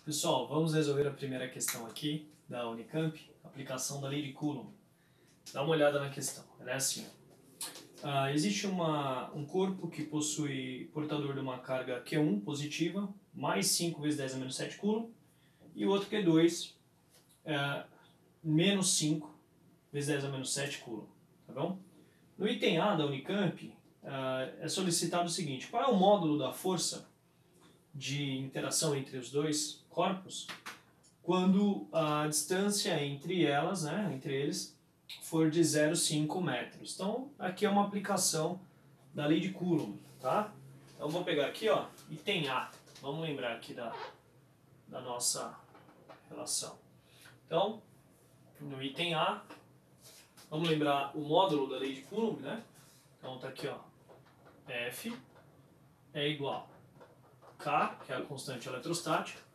Pessoal, vamos resolver a primeira questão aqui da Unicamp, aplicação da lei de Coulomb. Dá uma olhada na questão, ela é assim. Existe um corpo que possui portador de uma carga Q1 positiva, mais 5 vezes 10 a menos 7 Coulomb, e o outro Q2, menos 5 vezes 10 a menos 7 Coulomb, tá bom? No item A da Unicamp, é solicitado o seguinte: qual é o módulo da força de interação entre os dois corpos quando a distância entre elas, entre eles, for de 0,5 metros. Então, aqui é uma aplicação da lei de Coulomb, tá? Então, vou pegar aqui, ó, item A. Vamos lembrar aqui da nossa relação. Então, no item A, vamos lembrar o módulo da lei de Coulomb, né? Então, tá aqui, ó, F é igual a K, que é a constante eletrostática,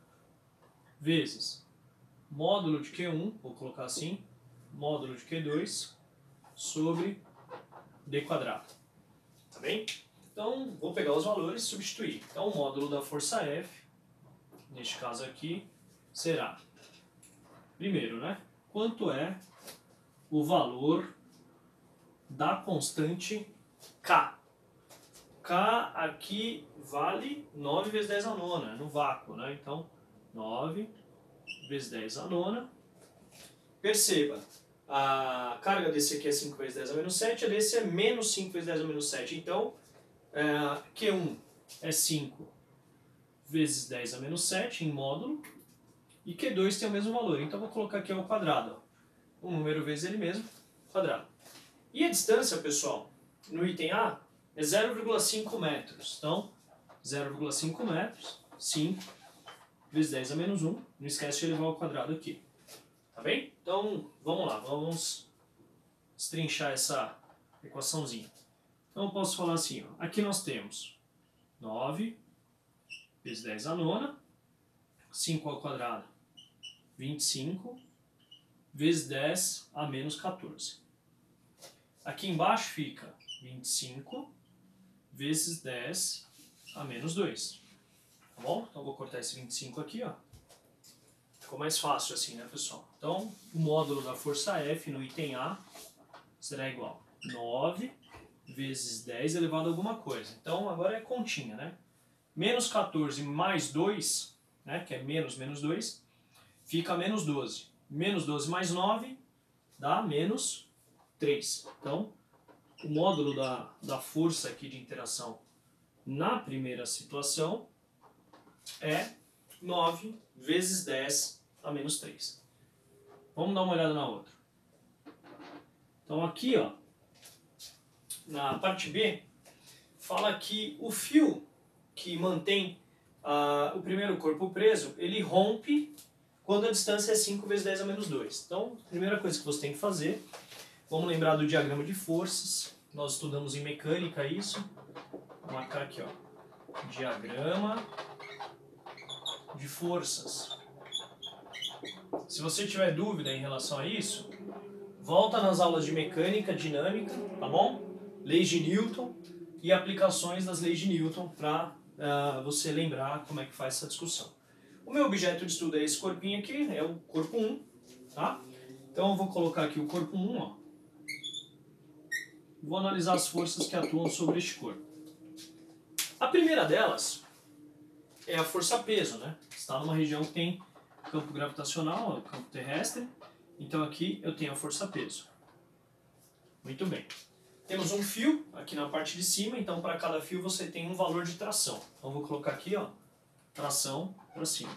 vezes módulo de Q1, vou colocar assim, módulo de Q2 sobre D quadrado. Tá bem? Então, vou pegar os valores e substituir. Então, o módulo da força F, neste caso aqui, será, primeiro, né? Quanto é o valor da constante K? K aqui vale 9 vezes 10 a nona, no vácuo, né? Então, 9 vezes 10 a nona. Perceba, a carga desse aqui é 5 vezes 10 a menos 7, a desse é menos 5 vezes 10 a menos 7. Então, Q1 é 5 vezes 10 a menos 7 em módulo, e Q2 tem o mesmo valor. Então, vou colocar aqui ao quadrado. Ó. O número vezes ele mesmo, quadrado. E a distância, pessoal, no item A, é 0,5 metros. Então, 0,5 metros, 5 vezes 10 a menos 1. Não esquece de elevar ao quadrado aqui. Tá bem? Então, vamos lá. Vamos destrinchar essa equaçãozinha. Então, eu posso falar assim, ó. Aqui nós temos 9 vezes 10 a nona, 5 ao quadrado, 25, vezes 10 a menos 14. Aqui embaixo fica 25 vezes 10 a menos 2. Tá bom? Então, eu vou cortar esse 25 aqui, ó. Ficou mais fácil assim, né, pessoal? Então, o módulo da força F no item A será igual a 9 vezes 10 elevado a alguma coisa. Então, agora é continha, né? Menos 14 mais 2, né, que é menos 2, fica menos 12. Menos 12 mais 9 dá menos 3. Então, o módulo da força aqui de interação na primeira situação é 9 vezes 10 a menos 3. Vamos dar uma olhada na outra. Então aqui, ó, na parte B, fala que o fio que mantém o primeiro corpo preso, ele rompe quando a distância é 5 vezes 10 a menos 2. Então, a primeira coisa que você tem que fazer, vamos lembrar do diagrama de forças. Nós estudamos em mecânica isso. Vou marcar aqui, ó, diagrama de forças. Se você tiver dúvida em relação a isso, volta nas aulas de mecânica dinâmica, tá bom? Leis de Newton e aplicações das leis de Newton para você lembrar como é que faz essa discussão. O meu objeto de estudo é esse corpinho aqui, é o corpo 1, tá? Então eu vou colocar aqui o corpo 1, ó. Vou analisar as forças que atuam sobre este corpo. A primeira delas é a força-peso, né? Está numa região que tem campo gravitacional, campo terrestre. Então aqui eu tenho a força-peso. Muito bem. Temos um fio aqui na parte de cima, então para cada fio você tem um valor de tração. Então vou colocar aqui, ó, tração para cima.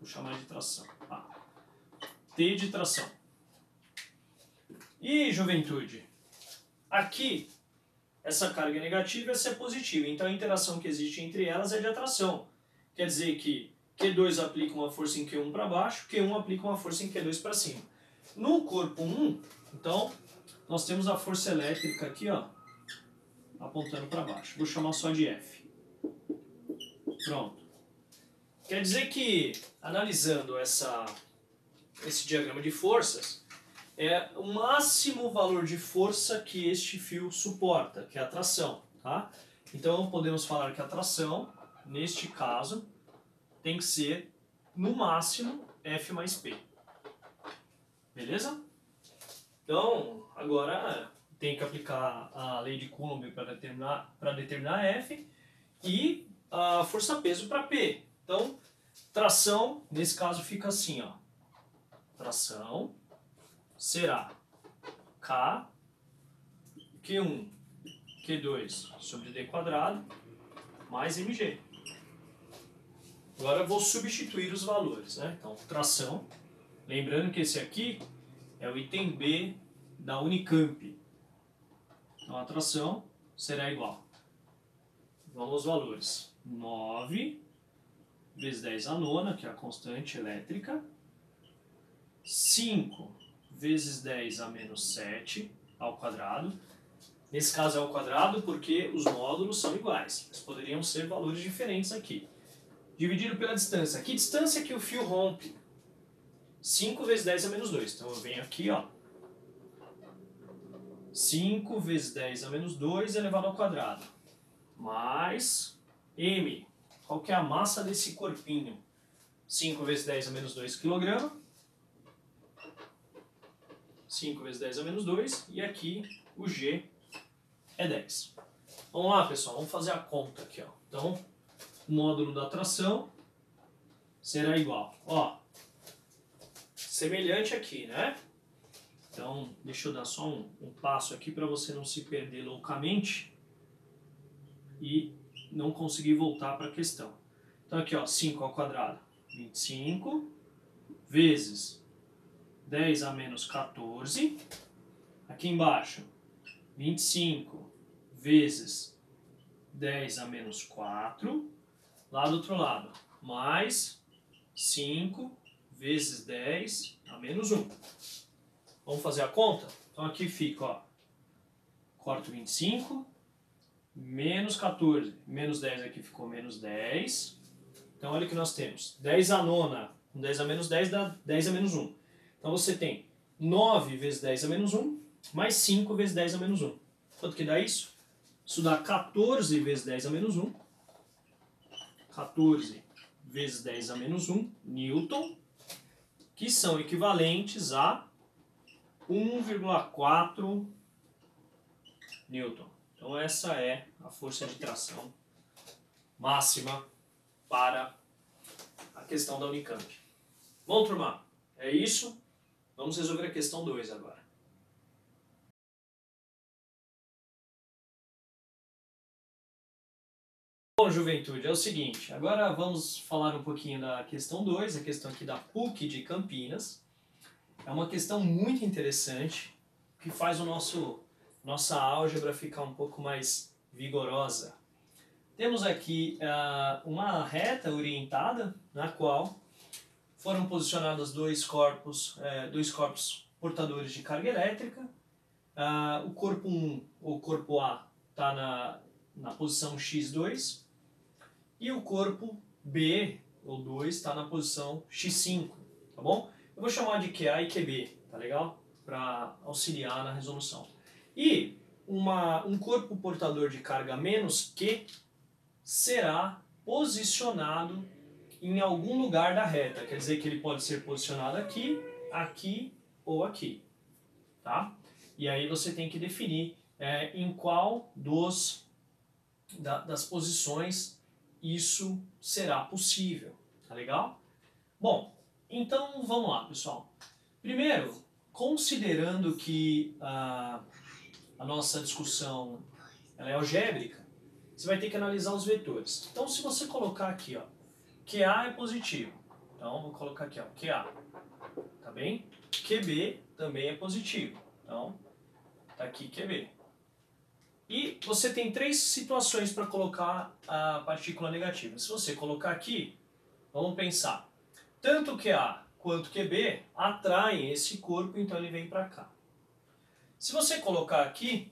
Vou chamar de tração. T de tração. E juventude? Aqui essa carga é negativa e essa é positiva. Então a interação que existe entre elas é de atração. Quer dizer que Q2 aplica uma força em Q1 para baixo, Q1 aplica uma força em Q2 para cima. No corpo 1, então, nós temos a força elétrica aqui, ó, apontando para baixo. Vou chamar só de F. Pronto. Quer dizer que, analisando esse diagrama de forças, é o máximo valor de força que este fio suporta, que é a tração, tá? Então, podemos falar que a tração neste caso, tem que ser, no máximo, F mais P. Beleza? Então, agora tem que aplicar a lei de Coulomb para determinar F e a força-peso para P. Então, tração, nesse caso, fica assim, ó. Tração será K, Q1, Q2 sobre D quadrado, mais mg. Agora eu vou substituir os valores, né? Então, tração, lembrando que esse aqui é o item B da Unicamp. Então, a tração será igual. Vamos aos valores. 9 vezes 10 a nona, que é a constante elétrica. 5 vezes 10 a menos 7 ao quadrado. Nesse caso é ao quadrado porque os módulos são iguais. Mas poderiam ser valores diferentes aqui. Dividido pela distância. Que distância que o fio rompe? 5 vezes 10 a menos 2. Então eu venho aqui, ó. 5 vezes 10 a menos 2 elevado ao quadrado. Mais m. Qual que é a massa desse corpinho? 5 vezes 10 a menos 2 kg. 5 vezes 10 a menos 2. E aqui o g é 10. Vamos lá, pessoal. Vamos fazer a conta aqui, ó. Então, o módulo da tração será igual. Ó, semelhante aqui, né? Então, deixa eu dar só um passo aqui para você não se perder loucamente e não conseguir voltar para a questão. Então, aqui, ó, 5 ao quadrado, 25, vezes 10 a menos 14. Aqui embaixo, 25 vezes 10 a menos 4. Lá do outro lado, mais 5 vezes 10 a menos 1. Vamos fazer a conta? Então aqui fica, ó, corto 25, menos 14, menos 10 aqui ficou menos 10. Então olha o que nós temos. 10 a nona, com 10 a menos 10 dá 10 a menos 1. Então você tem 9 vezes 10 a menos 1, mais 5 vezes 10 a menos 1. Quanto que dá isso? Isso dá 14 vezes 10 a menos 1. 14 vezes 10 a menos 1 Newton, que são equivalentes a 1,4 Newton. Então essa é a força de tração máxima para a questão da Unicamp. Bom, turma, é isso. Vamos resolver a questão 2 agora. Bom, juventude, é o seguinte, agora vamos falar um pouquinho da questão 2, a questão aqui da PUC de Campinas. É uma questão muito interessante, que faz nossa álgebra ficar um pouco mais vigorosa. Temos aqui uma reta orientada, na qual foram posicionados dois corpos portadores de carga elétrica. O corpo 1, ou corpo A, está na posição x2, e o corpo B, ou 2, está na posição x5, tá bom? Eu vou chamar de QA e QB, tá legal? Para auxiliar na resolução. E um corpo portador de carga menos Q será posicionado em algum lugar da reta. Quer dizer que ele pode ser posicionado aqui, aqui ou aqui, tá? E aí você tem que definir em qual das posições isso será possível, tá legal? Bom, então vamos lá, pessoal. Primeiro, considerando que a nossa discussão ela é algébrica, você vai ter que analisar os vetores. Então, se você colocar aqui, ó, QA é positivo, então vou colocar aqui, ó, QA, tá bem? QB também é positivo, então tá aqui QB. E você tem três situações para colocar a partícula negativa. Se você colocar aqui, vamos pensar, tanto QA quanto QB atraem esse corpo, então ele vem para cá. Se você colocar aqui,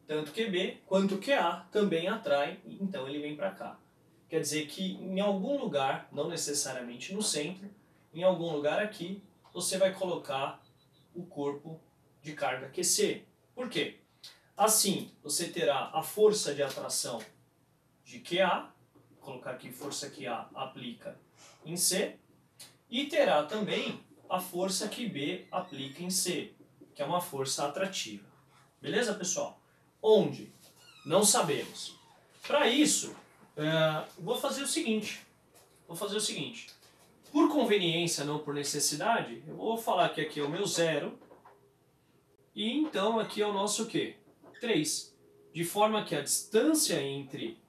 tanto QB quanto QA também atraem, então ele vem para cá. Quer dizer que em algum lugar, não necessariamente no centro, em algum lugar aqui, você vai colocar o corpo de carga QC. Por quê? Assim, você terá a força de atração de QA vou colocar aqui força que A aplica em C, e terá também a força que B aplica em C, que é uma força atrativa. Beleza, pessoal? Onde? Não sabemos. Para isso, vou fazer o seguinte. Por conveniência, não por necessidade, eu vou falar que aqui é o meu zero, e então aqui é o nosso quê? 3. De forma que a distância entre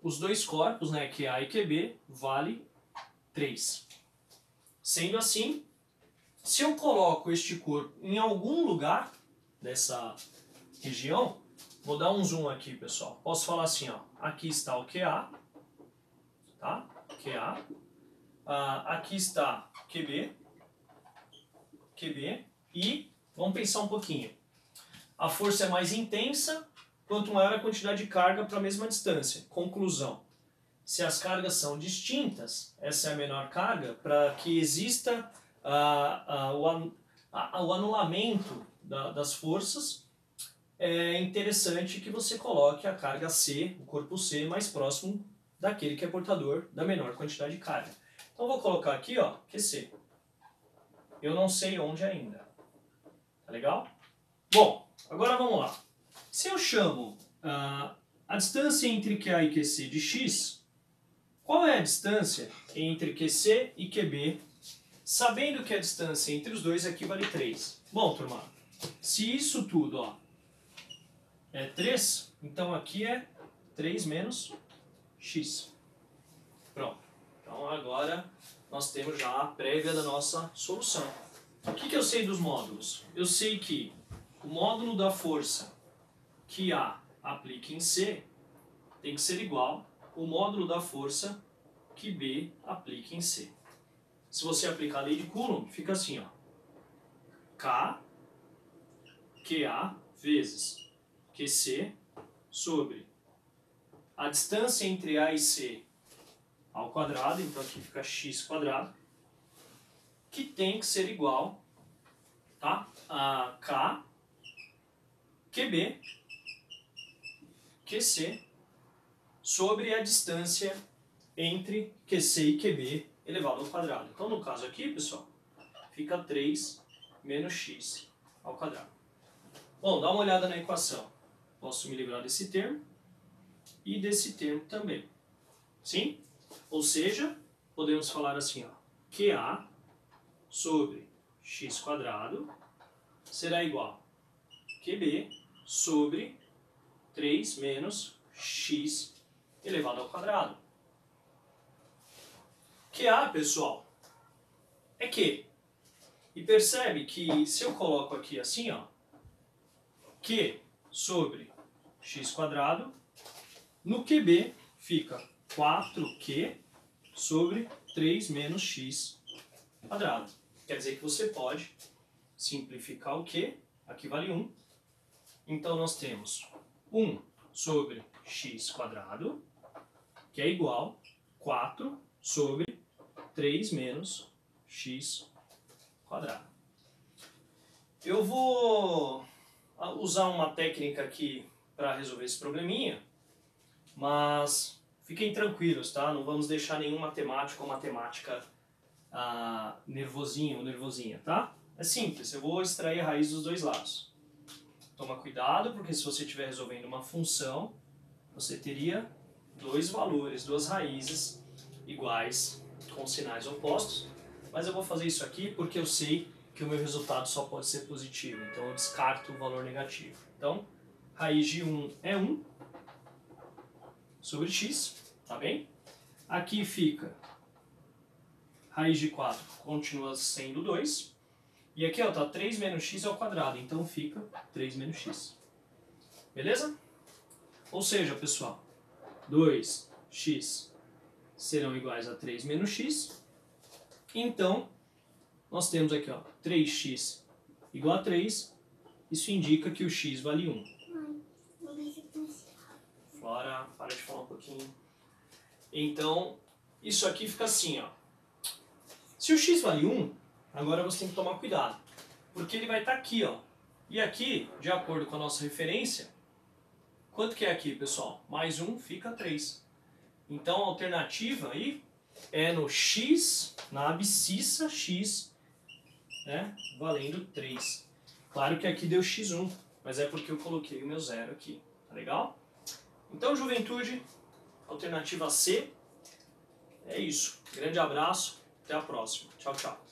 os dois corpos, né, QA e QB, vale 3. Sendo assim, se eu coloco este corpo em algum lugar dessa região, vou dar um zoom aqui, pessoal. Posso falar assim, ó, aqui está o QA, tá? QA. Aqui está QB, e vamos pensar um pouquinho. A força é mais intensa, quanto maior a quantidade de carga para a mesma distância. Conclusão. Se as cargas são distintas, essa é a menor carga, para que exista o anulamento das forças, é interessante que você coloque a carga C, o corpo C, mais próximo daquele que é portador da menor quantidade de carga. Então vou colocar aqui, ó, QC. Eu não sei onde ainda. Tá legal? Bom, agora vamos lá. Se eu chamo a distância entre QA e QC de x, qual é a distância entre QC e QB, sabendo que a distância entre os dois aqui vale 3? Bom, turma, se isso tudo, ó, é 3, então aqui é 3 menos x. Pronto. Então agora nós temos já a prévia da nossa solução. O que eu sei dos módulos? Eu sei que o módulo da força que A aplica em C tem que ser igual ao módulo da força que B aplica em C. Se você aplicar a lei de Coulomb, fica assim, ó. K, QA vezes QC sobre a distância entre A e C ao quadrado, então aqui fica x quadrado, que tem que ser igual, tá, a K, QB, QC, sobre a distância entre QC e QB elevado ao quadrado. Então, no caso aqui, pessoal, fica 3 menos x ao quadrado. Bom, dá uma olhada na equação. Posso me livrar desse termo e desse termo também. Sim? Ou seja, podemos falar assim, ó, QA sobre x quadrado será igual a QB sobre 3 menos x elevado ao quadrado. QA, pessoal, é Q. E percebe que se eu coloco aqui assim, ó, Q sobre x quadrado, no QB fica 4Q sobre 3 menos x quadrado. Quer dizer que você pode simplificar o Q, aqui vale 1. Então nós temos 1 sobre x quadrado, que é igual a 4 sobre 3 menos x quadrado. Eu vou usar uma técnica aqui para resolver esse probleminha, mas fiquem tranquilos, tá? Não vamos deixar nenhum matemático ou matemática nervosinho ou nervosinha, tá? É simples, eu vou extrair a raiz dos dois lados. Toma cuidado, porque se você estiver resolvendo uma função, você teria dois valores, duas raízes iguais com sinais opostos, mas eu vou fazer isso aqui porque eu sei que o meu resultado só pode ser positivo, então eu descarto o valor negativo. Então, raiz de 1 é 1 sobre x, tá bem? Aqui fica raiz de 4, continua sendo 2. E aqui ó, tá 3 menos x ao quadrado, então fica 3 menos x. Beleza? Ou seja, pessoal, 2x serão iguais a 3 menos x. Então, nós temos aqui ó, 3x igual a 3. Isso indica que o x vale 1. Flora, para de falar um pouquinho. Então, isso aqui fica assim, ó. Se o x vale 1, agora você tem que tomar cuidado, porque ele vai estar aqui, ó. E aqui, de acordo com a nossa referência, quanto que é aqui, pessoal? Mais 1 fica 3. Então a alternativa aí é no x, na abscissa x, né, valendo 3. Claro que aqui deu x1, mas é porque eu coloquei o meu zero aqui, tá legal? Então, juventude, alternativa C, é isso. Grande abraço, até a próxima. Tchau, tchau.